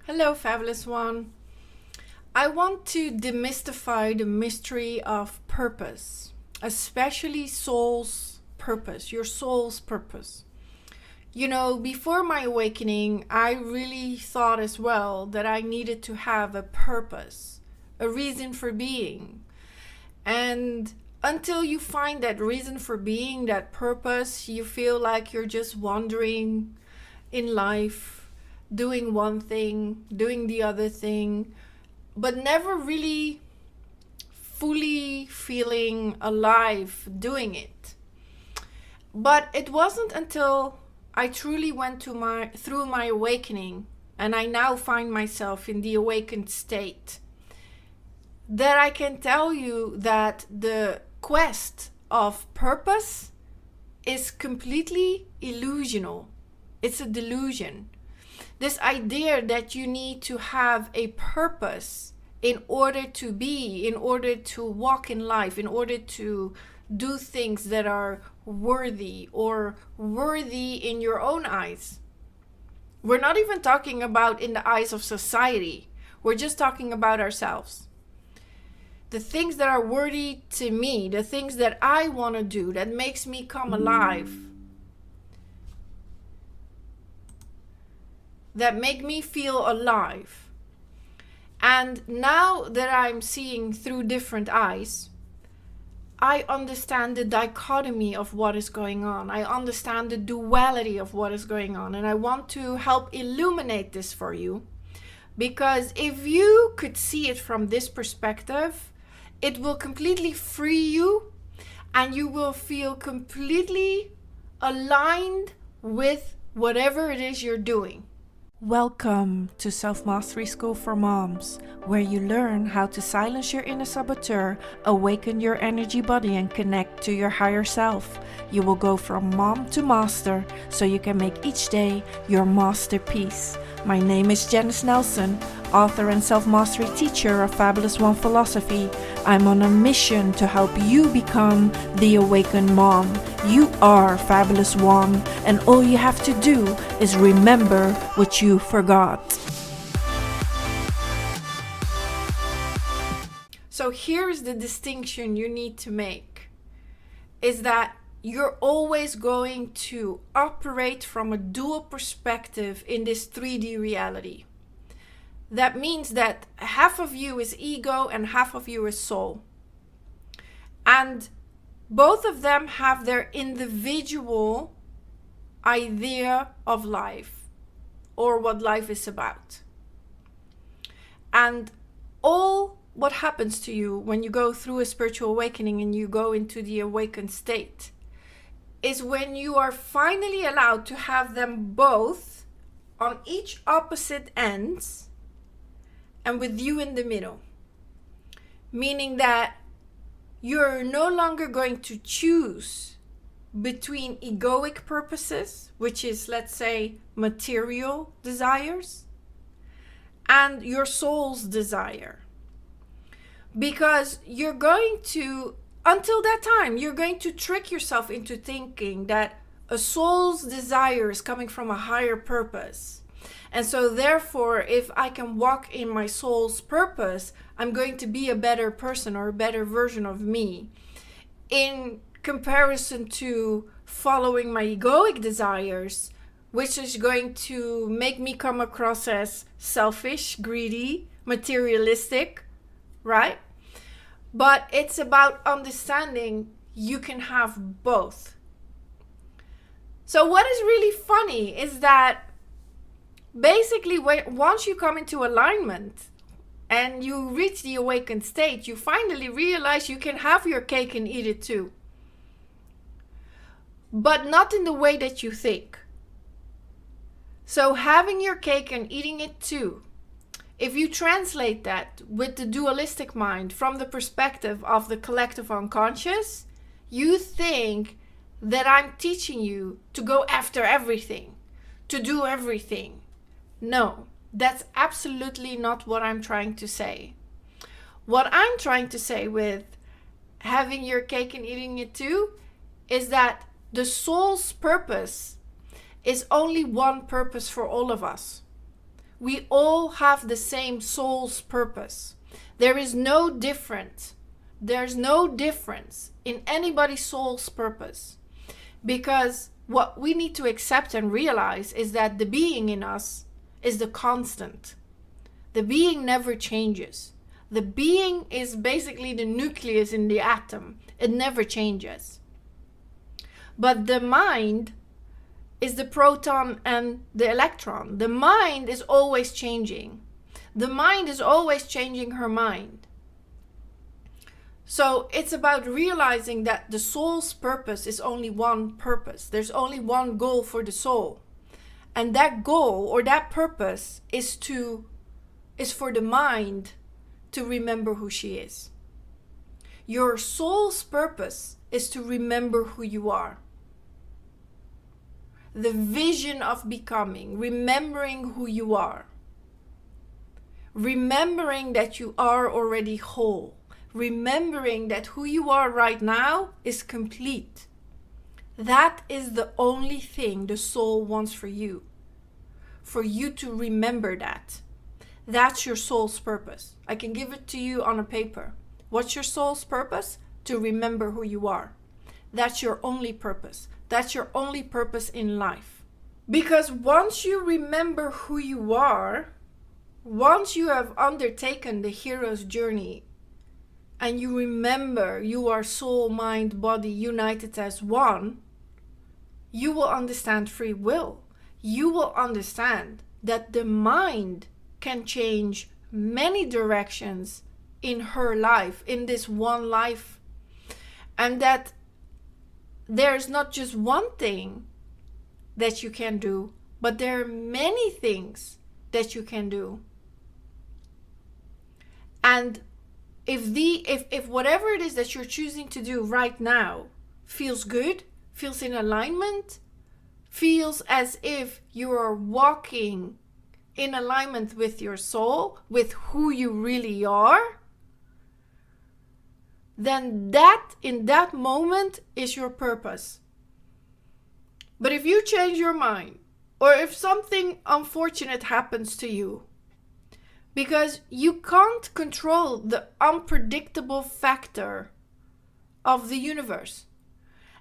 Hello, fabulous one. I want to demystify the mystery of purpose, especially soul's purpose, your soul's purpose. Before my awakening, I really thought as well that I needed to have a purpose, a reason for being. And until you find that reason for being, that purpose, you feel like you're just wandering in life, doing one thing, doing the other thing, but never really fully feeling alive doing it. But it wasn't until I truly went through my awakening, and I now find myself in the awakened state, that I can tell you that the quest of purpose is completely illusional. It's a delusion. This idea that you need to have a purpose in order to be, in order to walk in life, in order to do things that are worthy or worthy in your own eyes. We're not even talking about in the eyes of society. We're just talking about ourselves. The things that are worthy to me, the things that I want to do, that makes me come alive, that make me feel alive. And now that I'm seeing through different eyes, I understand the dichotomy of what is going on. I understand the duality of what is going on. And I want to help illuminate this for you. Because if you could see it from this perspective, it will completely free you and you will feel completely aligned with whatever it is you're doing. Welcome to Self-Mastery School for Moms, where you learn how to silence your inner saboteur, awaken your energy body, and connect to your higher self. You will go from mom to master, so you can make each day your masterpiece. My name is Janice Nelson, author and self-mastery teacher of Fabulous One philosophy. I'm on a mission to help you become the awakened mom. You are Fabulous One, and all you have to do is remember what you forgot. So here's the distinction you need to make, is that you're always going to operate from a dual perspective in this 3D reality. That means that half of you is ego and half of you is soul. And both of them have their individual idea of life or what life is about. And all what happens to you when you go through a spiritual awakening and you go into the awakened state is when you are finally allowed to have them both on each opposite ends and with you in the middle. Meaning that you're no longer going to choose between egoic purposes, which is, let's say, material desires, and your soul's desire. Because you're going to, until that time, you're going to trick yourself into thinking that a soul's desire is coming from a higher purpose. And so therefore, if I can walk in my soul's purpose, I'm going to be a better person or a better version of me. In comparison to following my egoic desires, which is going to make me come across as selfish, greedy, materialistic, right? But it's about understanding you can have both. So what is really funny is that basically, once you come into alignment and you reach the awakened state, you finally realize you can have your cake and eat it too. But not in the way that you think. So having your cake and eating it too, if you translate that with the dualistic mind from the perspective of the collective unconscious, you think that I'm teaching you to go after everything, to do everything. No, that's absolutely not what I'm trying to say. What I'm trying to say with having your cake and eating it too is that the soul's purpose is only one purpose for all of us, We all have the same soul's purpose. There is no difference. There's no difference in anybody's soul's purpose. Because what we need to accept and realize is that the being in us is the constant. The being never changes. The being is basically the nucleus in the atom. It never changes. But the mind is the proton and the electron. The mind is always changing. The mind is always changing her mind. So it's about realizing that the soul's purpose is only one purpose. There's only one goal for the soul. And that goal or that purpose is for the mind to remember who she is. Your soul's purpose is to remember who you are. The vision of becoming, remembering who you are. Remembering that you are already whole. Remembering that who you are right now is complete. That is the only thing the soul wants for you. For you to remember that. That's your soul's purpose. I can give it to you on a paper. What's your soul's purpose? To remember who you are. That's your only purpose. That's your only purpose in life. Because once you remember who you are, once you have undertaken the hero's journey, and you remember you are soul, mind, body united as one, you will understand free will. You will understand that the mind can change many directions in her life, in this one life. And that there's not just one thing that you can do, but there are many things that you can do. And if whatever it is that you're choosing to do right now feels good, feels in alignment, feels as if you are walking in alignment with your soul, with who you really are, then that in that moment is your purpose. But if you change your mind, or if something unfortunate happens to you, because you can't control the unpredictable factor of the universe.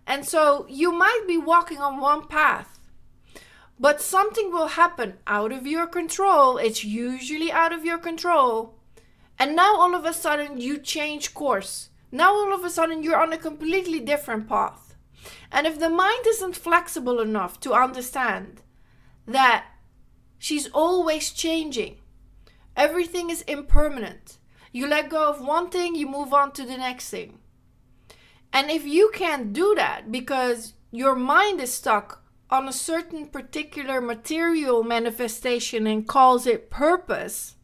And so you might be walking on one path, but something will happen out of your control. It's usually out of your control. And now all of a sudden you change course. Now all of a sudden you're on a completely different path. And if the mind isn't flexible enough to understand that she's always changing, everything is impermanent. You let go of one thing, you move on to the next thing. And if you can't do that because your mind is stuck on a certain particular material manifestation and calls it purpose,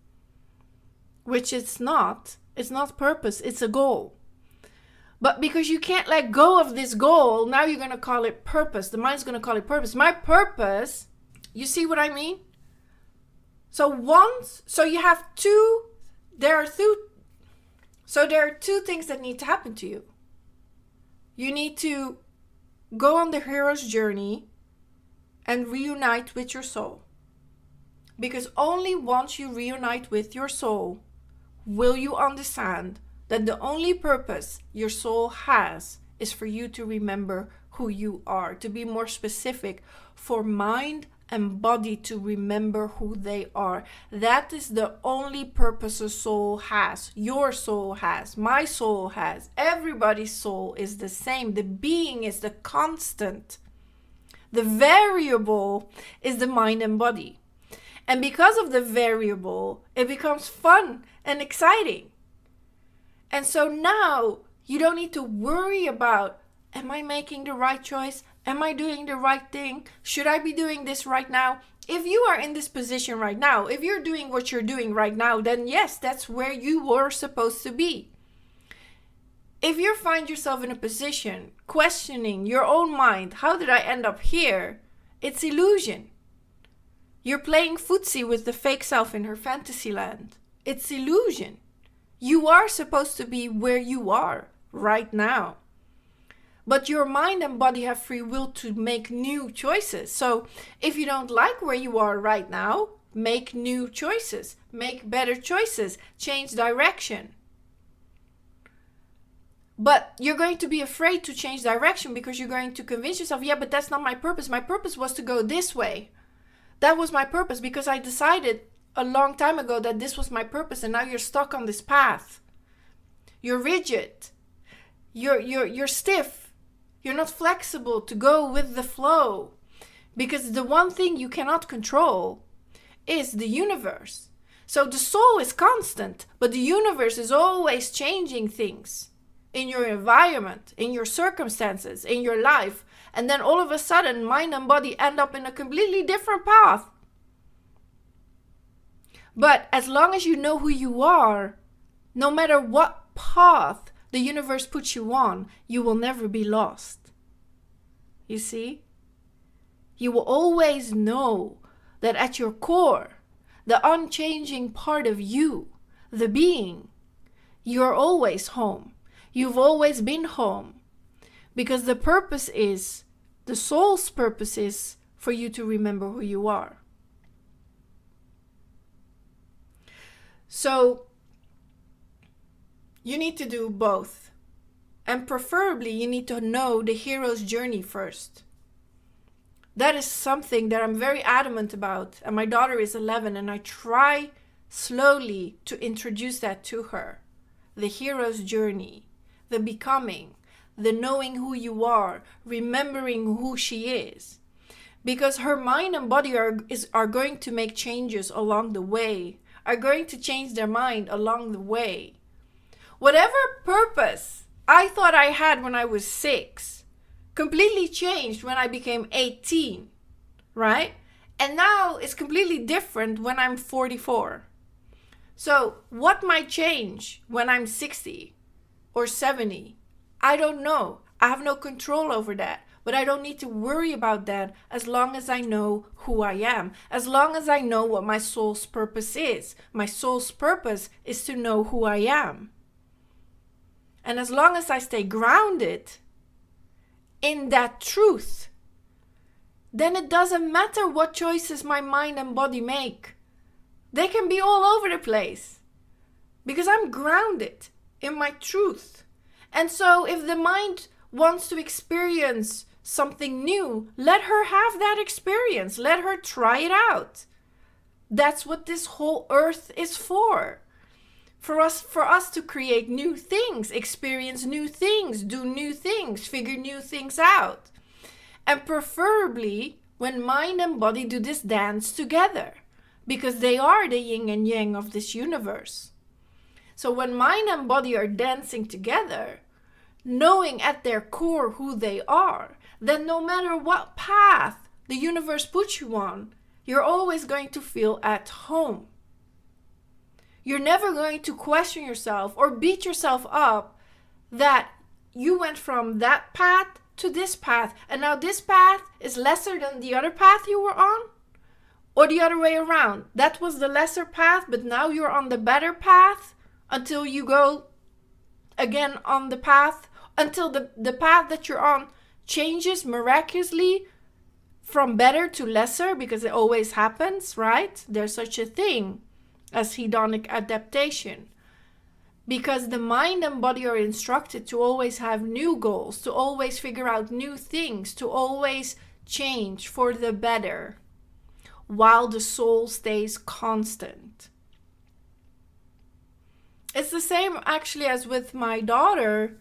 which it's not purpose, it's a goal. But because you can't let go of this goal, now you're going to call it purpose. The mind's going to call it purpose. My purpose, you see what I mean? So there are two things that need to happen to you. You need to go on the hero's journey and reunite with your soul. Because only once you reunite with your soul will you understand that the only purpose your soul has is for you to remember who you are. To be more specific, for mind and body to remember who they are. That is the only purpose a soul has. Your soul has. My soul has. Everybody's soul is the same. The being is the constant. The variable is the mind and body. And because of the variable, it becomes fun and exciting. And so now you don't need to worry about, am I making the right choice? Am I doing the right thing? Should I be doing this right now? If you are in this position right now, if you're doing what you're doing right now, then yes, that's where you were supposed to be. If you find yourself in a position questioning your own mind, how did I end up here? It's illusion. You're playing footsie with the fake self in her fantasy land. It's illusion. You are supposed to be where you are right now. But your mind and body have free will to make new choices. So if you don't like where you are right now, make new choices, make better choices, change direction. But you're going to be afraid to change direction because you're going to convince yourself, yeah, but that's not my purpose. My purpose was to go this way. That was my purpose because I decided a long time ago that this was my purpose, and now you're stuck on this path. You're rigid. You're stiff. You're not flexible to go with the flow. Because the one thing you cannot control is the universe. So the soul is constant, but the universe is always changing things in your environment, in your circumstances, in your life. And then all of a sudden, mind and body end up in a completely different path. But as long as you know who you are, no matter what path the universe puts you on, you will never be lost. You see? You will always know that at your core, the unchanging part of you, the being, you're always home. You've always been home. Because the purpose is, the soul's purpose is for you to remember who you are. So, you need to do both. And preferably, you need to know the hero's journey first. That is something that I'm very adamant about. And my daughter is 11, and I try slowly to introduce that to her. The hero's journey, the becoming, the knowing who you are, remembering who she is. Because her mind and body are going to make changes along the way, are going to change their mind along the way. Whatever purpose I thought I had when I was 6, completely changed when I became 18, right? And now it's completely different when I'm 44. So what might change when I'm 60 or 70? I don't know. I have no control over that. But I don't need to worry about that as long as I know who I am. As long as I know what my soul's purpose is. My soul's purpose is to know who I am. And as long as I stay grounded in that truth, then it doesn't matter what choices my mind and body make. They can be all over the place. Because I'm grounded in my truth. And so if the mind wants to experience something new, let her have that experience. Let her try it out. That's what this whole earth is for. For us to create new things, experience new things, do new things, figure new things out. And preferably when mind and body do this dance together, because they are the yin and yang of this universe. So when mind and body are dancing together, knowing at their core who they are, then no matter what path the universe puts you on, you're always going to feel at home. You're never going to question yourself or beat yourself up that you went from that path to this path, and now this path is lesser than the other path you were on, or the other way around. That was the lesser path, but now you're on the better path until you go again on the path, until the path that you're on changes miraculously from better to lesser, because it always happens, right? There's such a thing as hedonic adaptation. Because the mind and body are instructed to always have new goals, to always figure out new things, to always change for the better, while the soul stays constant. It's the same actually as with my daughter,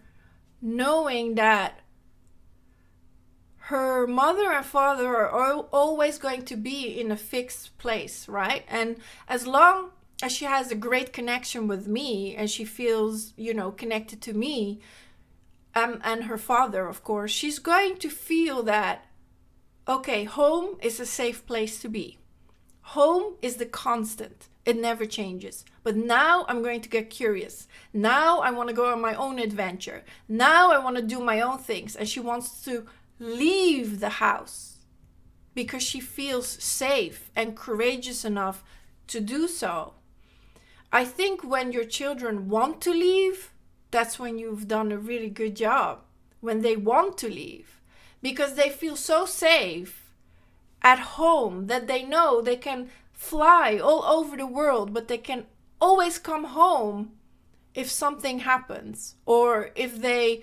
knowing that her mother and father are always going to be in a fixed place, right? And as long as she has a great connection with me and she feels, connected to me and her father, of course, she's going to feel that, okay, home is a safe place to be. Home is the constant. It never changes. But now I'm going to get curious. Now I want to go on my own adventure. Now I want to do my own things. And she wants to leave the house because she feels safe and courageous enough to do so. I think when your children want to leave, that's when you've done a really good job. When they want to leave, because they feel so safe at home that they know they can fly all over the world, but they can always come home if something happens, or if they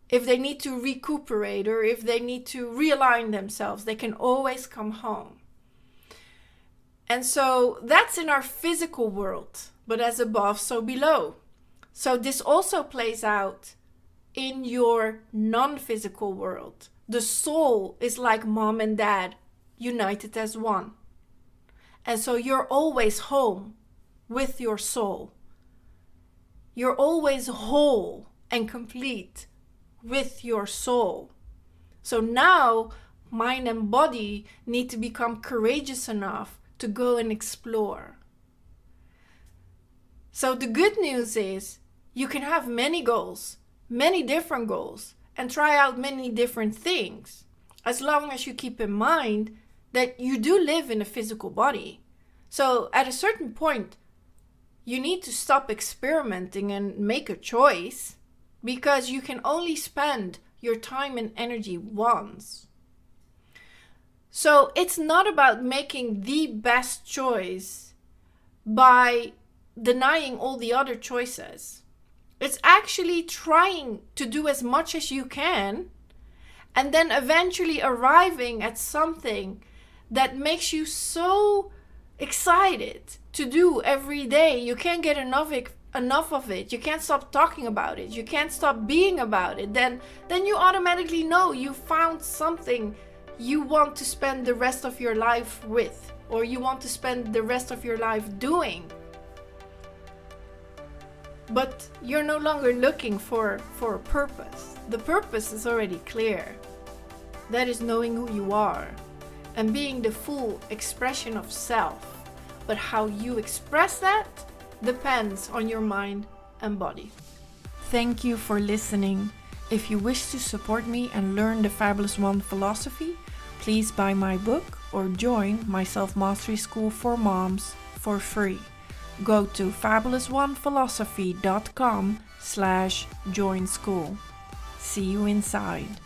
need to recuperate, or if they need to realign themselves. They can always come home. And so that's in our physical world, but as above, so below. So this also plays out in your non-physical world. The soul is like mom and dad, united as one. And so you're always home with your soul. You're always whole and complete with your soul. So now mind and body need to become courageous enough to go and explore. So the good news is you can have many goals, many different goals, and try out many different things, as long as you keep in mind that you do live in a physical body. So at a certain point, you need to stop experimenting and make a choice, because you can only spend your time and energy once. So it's not about making the best choice by denying all the other choices. It's actually trying to do as much as you can, and then eventually arriving at something that makes you so excited to do every day. You can't get enough of it. You can't stop talking about it. You can't stop being about it. Then you automatically know you found something you want to spend the rest of your life with, or you want to spend the rest of your life doing. But you're no longer looking for a purpose. The purpose is already clear. That is knowing who you are and being the full expression of self. But how you express that depends on your mind and body. Thank you for listening. If you wish to support me and learn the Fabulous One philosophy, please buy my book or join my self-mastery school for moms for free. Go to fabulousOnephilosophy.com/join school. See you inside.